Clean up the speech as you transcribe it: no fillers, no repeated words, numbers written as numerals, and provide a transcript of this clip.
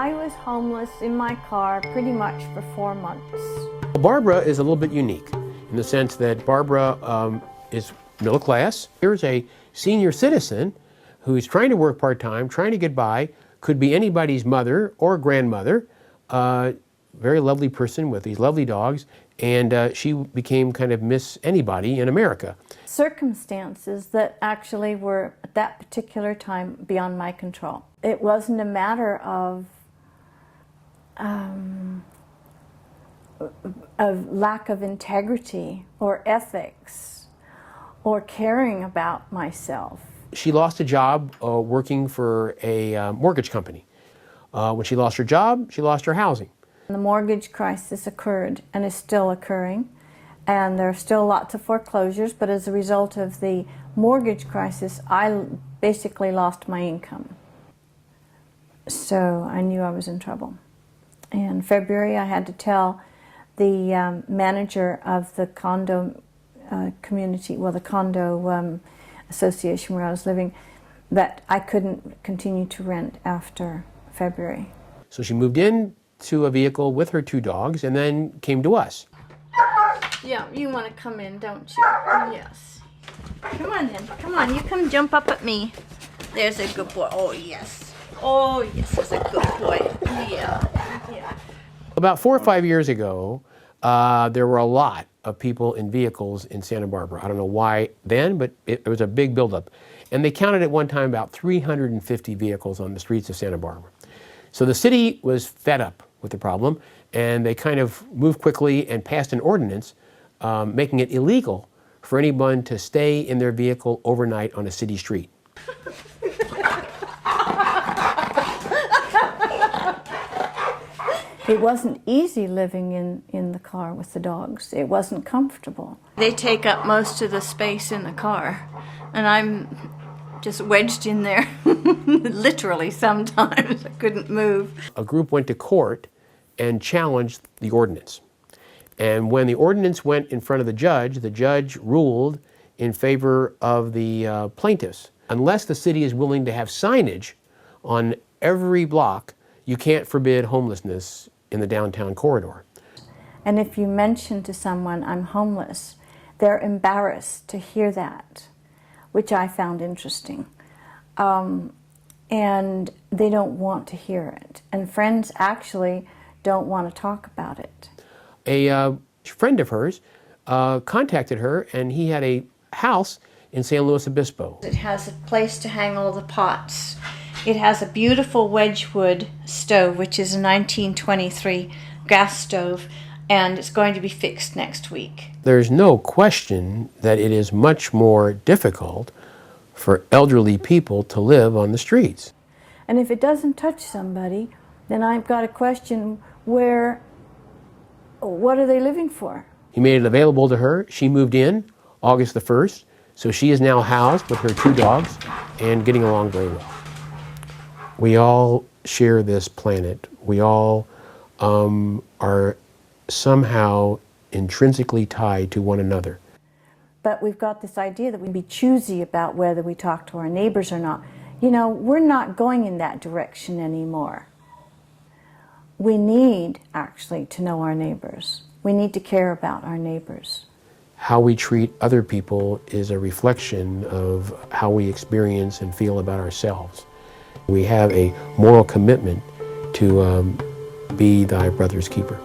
I was homeless in my car pretty much for 4 months. Barbara is a little bit unique in the sense that Barbara is middle class. Here's a senior citizen who's trying to work part-time, trying to get by, could be anybody's mother or grandmother, very lovely person with these lovely dogs, and she became kind of Miss Anybody in America. Circumstances that actually were at that particular time beyond my control. It wasn't a matter of lack of integrity or ethics or caring about myself. She lost a job working for a mortgage company. When she lost her job, she lost her housing. The mortgage crisis occurred and is still occurring, and there are still lots of foreclosures, but as a result of the mortgage crisis, I basically lost my income. So I knew I was in trouble. In February, I had to tell the manager of the condo community, well, the condo association where I was living, that I couldn't continue to rent after February. So she moved in to a vehicle with her 2 dogs and then came to us. Yeah, you want to come in, don't you? Yes. Come on then. Come on, you come jump up at me. There's a good boy. Oh, yes. Oh, yes, that's a good boy. Yeah. Yeah. About 4 or 5 years ago, there were a lot of people in vehicles in Santa Barbara. I don't know why then, but it was a big buildup. And they counted at one time about 350 vehicles on the streets of Santa Barbara. So the city was fed up with the problem, and they kind of moved quickly and passed an ordinance making it illegal for anyone to stay in their vehicle overnight on a city street. It wasn't easy living in the car with the dogs. It wasn't comfortable. They take up most of the space in the car, and I'm just wedged in there, literally sometimes. I couldn't move. A group went to court and challenged the ordinance. And when the ordinance went in front of the judge ruled in favor of the plaintiffs. Unless the city is willing to have signage on every block, you can't forbid homelessness in the downtown corridor. And if you mention to someone, I'm homeless, they're embarrassed to hear that, which I found interesting. And they don't want to hear it. And friends actually don't want to talk about it. A friend of hers contacted her, and he had a house in San Luis Obispo. It has a place to hang all the pots. It has a beautiful Wedgwood stove, which is a 1923 gas stove, and it's going to be fixed next week. There's no question that it is much more difficult for elderly people to live on the streets. And if it doesn't touch somebody, then I've got to question what are they living for? He made it available to her. She moved in August the 1st, so she is now housed with her 2 dogs and getting along very well. We all share this planet. We all are somehow intrinsically tied to one another. But we've got this idea that we'd be choosy about whether we talk to our neighbors or not. You know, we're not going in that direction anymore. We need, actually, to know our neighbors. We need to care about our neighbors. How we treat other people is a reflection of how we experience and feel about ourselves. We have a moral commitment to be thy brother's keeper.